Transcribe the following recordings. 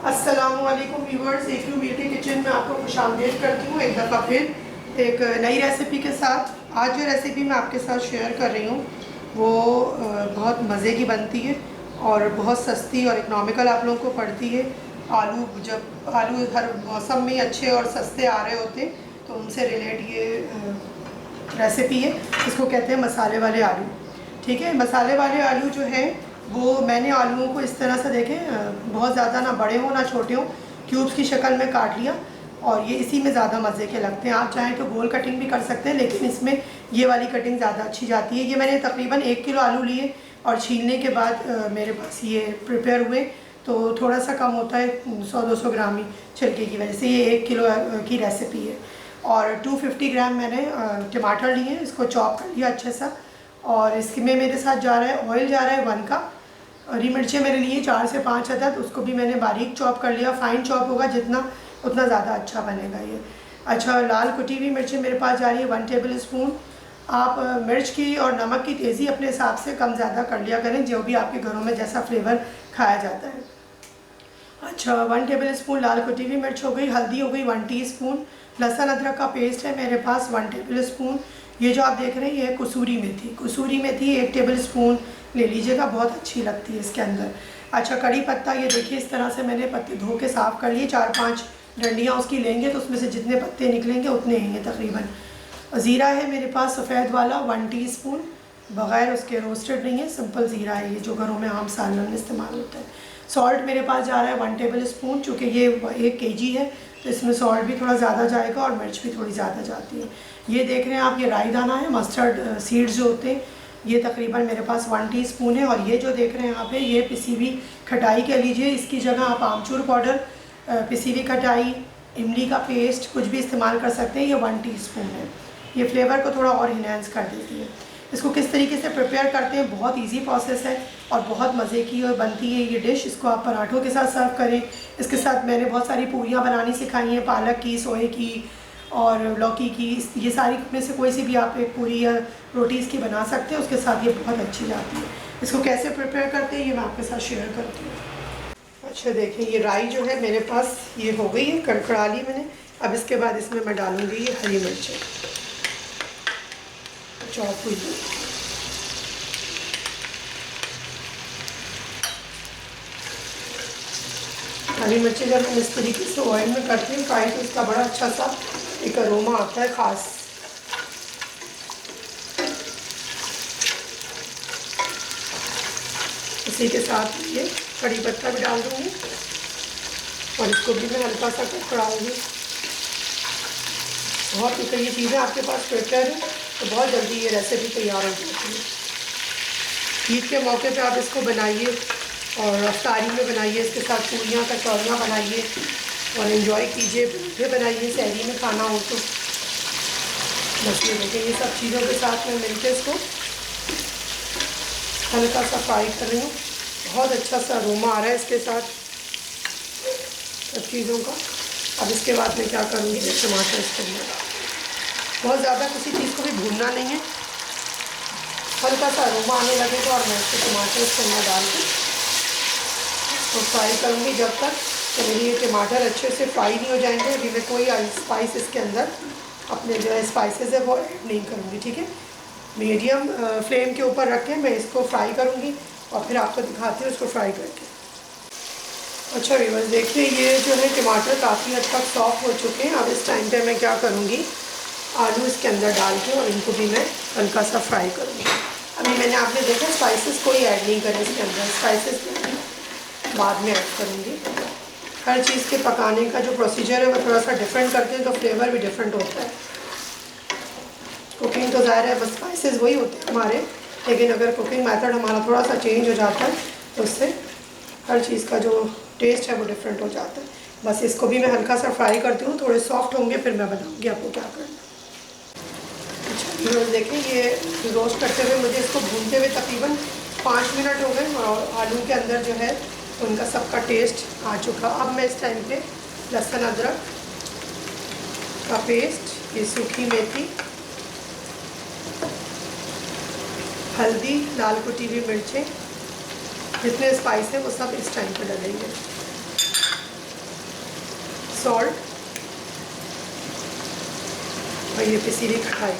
अस्सलामुअलैकुम व्यूवर्स, एक you beauty kitchen में आपको खुशामदीद करती हूँ एक दफ़ा फिर एक नई रेसिपी के साथ। आज जो रेसिपी मैं आपके साथ शेयर कर रही हूँ वो बहुत मज़े की बनती है और बहुत सस्ती और इकनॉमिकल आप लोगों को पड़ती है। जब आलू हर मौसम में अच्छे और सस्ते आ रहे होते तो उनसे रिलेट ये रेसिपी है। इसको कहते हैं मसाले वाले आलू। ठीक है, मसाले वाले आलू जो है वो मैंने आलूओं को इस तरह से देखें, बहुत ज़्यादा ना बड़े हों ना छोटे हों, क्यूब्स की शक्ल में काट लिया और ये इसी में ज़्यादा मज़े के लगते हैं। आप चाहें तो गोल कटिंग भी कर सकते हैं, लेकिन इसमें ये वाली कटिंग ज़्यादा अच्छी जाती है। ये मैंने तकरीबन 1 किलो आलू लिए और छीलने के बाद मेरे पास ये प्रिपेयर हुए तो थोड़ा सा कम होता है, 100-200 ग्राम ही छिलके की वजह से। ये 1 किलो की रेसिपी है। और 250 ग्राम मैंने टमाटर लिए, इसको चॉप कर लिया अच्छे सा। और इसमें मेरे साथ जा रहा है ऑयल, जा रहा है 1 कप। हरी मिर्चें मेरे लिए 4 से 5 अदद, उसको भी मैंने बारीक चॉप कर लिया। फाइन चॉप होगा जितना उतना ज़्यादा अच्छा बनेगा ये। अच्छा, लाल कुटी हुई मिर्चें मेरे पास जा रही है 1 टेबल स्पून। आप मिर्च की और नमक की तेज़ी अपने हिसाब से कम ज़्यादा कर लिया करें, जो भी आपके घरों में जैसा फ्लेवर खाया जाता है। अच्छा, 1 टेबल स्पून लाल कुटी हुई मिर्च हो गई। हल्दी हो गई 1 टीस्पून। लहसुन अदरक का पेस्ट है मेरे पास 1 टेबल स्पून। ये जो आप देख रहे हैं ये कसूरी मेथी, कसूरी मेथी 1 टेबल स्पून ले लीजिएगा, बहुत अच्छी लगती है इसके अंदर। अच्छा, कड़ी पत्ता, ये देखिए इस तरह से मैंने पत्ते धो के साफ़ कर लिए। 4-5 डंडियाँ उसकी लेंगे तो उसमें से जितने पत्ते निकलेंगे उतने हैं तकरीबन। ज़ीरा है मेरे पास सफ़ेद वाला 1 टीस्पून, बग़ैर उसके रोस्टेड नहीं है, सिंपल ज़ीरा है ये जो घरों में आम सालन में इस्तेमाल होता है। सॉल्ट मेरे पास जा रहा है 1 टेबल स्पून, चूँकि ये 1 केजी है तो इसमें सॉल्ट भी थोड़ा ज़्यादा जाएगा और मिर्च भी थोड़ी ज़्यादा जाती है। ये देख रहे हैं आप, ये राई दाना है, मस्टर्ड सीड्स जो होते हैं, ये तकरीबन मेरे पास 1 टीस्पून है। और ये जो देख रहे हैं यहाँ पे, ये पिसी हुई खटाई कह लीजिए, इसकी जगह आप आमचूर पाउडर, पिसी हुई खटाई, इमली का पेस्ट कुछ भी इस्तेमाल कर सकते हैं। ये 1 टीस्पून है। ये फ्लेवर को थोड़ा और इन्हेंस कर देती है। इसको किस तरीके से प्रिपेयर करते हैं, बहुत इजी प्रोसेस है और बहुत मज़े की और बनती है ये डिश। इसको आप पराठों के साथ सर्व करें। इसके साथ मैंने बहुत सारी पूरियाँ बनानी सिखाई हैं, पालक की, सोए की और लौकी की। ये सारी में से कोई सी भी आप एक पूरी या रोटी इसकी बना सकते हैं, उसके साथ ये बहुत अच्छी जाती है। इसको कैसे प्रिपेयर करते हैं ये मैं आपके साथ शेयर करती हूँ। अच्छा, देखिए ये राई जो है मेरे पास ये हो गई है, कड़कड़ा ली मैंने। अब इसके बाद इसमें मैं डालूँगी ये हरी मिर्चें चॉप हुई। हरी मिर्ची जब हम इस तरीके से ऑयल में करते हैं फ्राई तो इसका बड़ा अच्छा सा एक अरोमा आता है ख़ास। इसी के साथ ये कड़ी पत्ता भी डाल दूँगी और इसको भी मैं हल्का सा कड़ाऊँगी। बहुत ये चीज़ें आपके पास प्रिपेयर है तो बहुत जल्दी ये रेसिपी तैयार हो जाती है। ईद के मौके पे आप इसको बनाइए और अफ्तारी में बनाइए, इसके साथ पूरियाँ कचौरियाँ बनाइए और एंजॉय कीजिए। पराठे बनाइए सहरी में खाना हो तो। बस ये देखिए, ये सब चीज़ों के साथ मैं मिलकर इसको हल्का सा फ्राई कर रही हूँ। बहुत अच्छा सा अरोमा आ रहा है इसके साथ सब चीज़ों का। अब इसके बाद मैं क्या करूँगी, टमाटर इसके अंदर, बहुत ज़्यादा किसी चीज़ को भी भूनना नहीं है, हल्का सा अरोमा आने लगेगा और मैं इसको टमाटर इसके अंदर डाल के तो फ्राई करूँगी जब तक तो मेरी ये टमाटर अच्छे से फ्राई नहीं हो जाएंगे। अभी मैं कोई स्पाइस इसके अंदर अपने जो है स्पाइसेस है वो ऐड नहीं करूँगी। ठीक है, मीडियम फ्लेम के ऊपर रख के मैं इसको फ्राई करूँगी और फिर आपको दिखाती हूँ इसको फ्राई करके। अच्छा व्यूअर्स, देखिए ये जो है टमाटर काफ़ी हद तक सॉफ्ट हो चुके हैं। अब इस टाइम पे मैं क्या करूँगी, आलू इसके अंदर डाल के और इनको भी मैं हल्का सा फ्राई करूँगी। अभी मैंने आपने देखा स्पाइसेस कोई ऐड नहीं करे इसके अंदर, स्पाइसेस बाद में ऐड करूँगी। हर चीज़ के पकाने का जो प्रोसीजर है वो थोड़ा सा डिफरेंट करते हैं तो फ्लेवर भी डिफरेंट होता है। कुकिंग तो ज़ाहिर है बस स्पाइसेस वही होते हैं हमारे, लेकिन अगर कुकिंग मेथड हमारा थोड़ा सा चेंज हो जाता है तो उससे हर चीज़ का जो टेस्ट है वो डिफरेंट हो जाता है। बस इसको भी मैं हल्का सा फ्राई करती हूँ, थोड़े सॉफ्ट होंगे फिर मैं बताऊँगी आपको क्या करना। अच्छा देखिए, ये रोस्ट करते हुए मुझे इसको भूनते हुए तकरीबन 5 मिनट हो गए और आलू के अंदर जो है उनका सबका टेस्ट आ चुका। अब मैं इस टाइम पे लहसुन अदरक का पेस्ट, ये सूखी मेथी, हल्दी, लाल कुटी हुई मिर्चें, जितने स्पाइस हैं वो सब इस टाइम पे डालेंगे। सॉल्ट और ये पिसी हुई खटाई।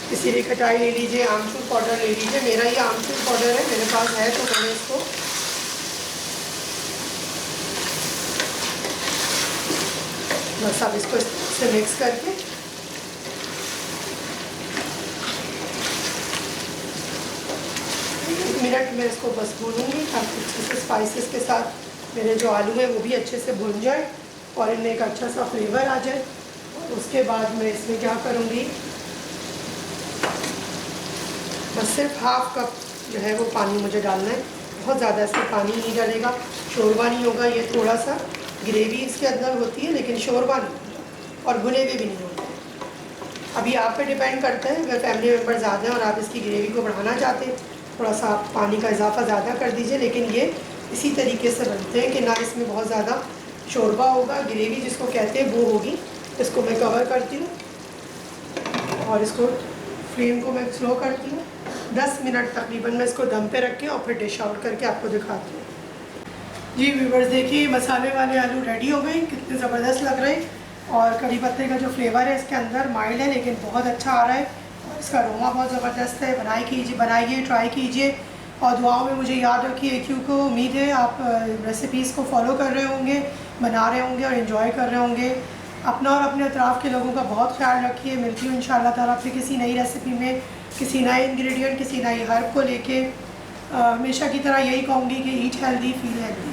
पिसी हुई खटाई ले लीजिए, आमचूर पाउडर ले लीजिए। मेरा ये आमचूर पाउडर है, मेरे पास है तो मैंने इसको बस अब इसको इससे मिक्स करके मिनट में इसको बस भूनूंगी ताकि अच्छे से स्पाइसेस के साथ मेरे जो आलू हैं वो भी अच्छे से भून जाए और इनमें एक अच्छा सा फ्लेवर आ जाए। और उसके बाद मैं इसमें क्या करूँगी, बस सिर्फ हाफ कप जो है वो पानी मुझे डालना है। बहुत ज़्यादा इसमें पानी नहीं डलेगा, शोरबा नहीं होगा। ये थोड़ा सा ग्रेवी इसके अंदर होती है लेकिन शोरबा नहीं होगा और भुने भी नहीं होते। अभी आप पे डिपेंड करता है, अगर फैमिली मेम्बर ज़्यादा हैं और आप इसकी ग्रेवी को बढ़ाना चाहते हैं थोड़ा सा आप पानी का इजाफा ज़्यादा कर दीजिए। लेकिन ये इसी तरीके से बनते हैं कि ना इसमें बहुत ज़्यादा शोरबा होगा, ग्रेवी जिसको कहते हैं वो होगी। इसको मैं कवर करती हूँ और इसको फ्लेम को मैं स्लो करती हूँ। 10 मिनट तकरीबन मैं इसको दम पे रख के और फिर डिश आउट करके आपको दिखाती हूँ। जी व्यूवर्स, देखिए मसाले वाले आलू रेडी हो गए, कितने ज़बरदस्त लग रहे हैं। और करी पत्ते का जो फ्लेवर है इसके अंदर माइल्ड है लेकिन बहुत अच्छा आ रहा है और इसका अरोमा बहुत ज़बरदस्त है। बनाइए, ट्राई कीजिए और दुआओं में मुझे याद रखिए। क्योंकि उम्मीद है आप रेसिपीज़ को फॉलो कर रहे होंगे, बना रहे होंगे और इन्जॉय कर रहे होंगे। अपना और अपने अतराफ़ के लोगों का बहुत ख्याल रखिए। मिलती हूँ इंशाअल्लाह ताला फिर किसी नई रेसिपी में, किसी नए इंग्रेडिएंट, किसी नई हर्ब को लेके। हमेशा की तरह यही कहूँगी कि ईट हेल्दी फील हेल्दी।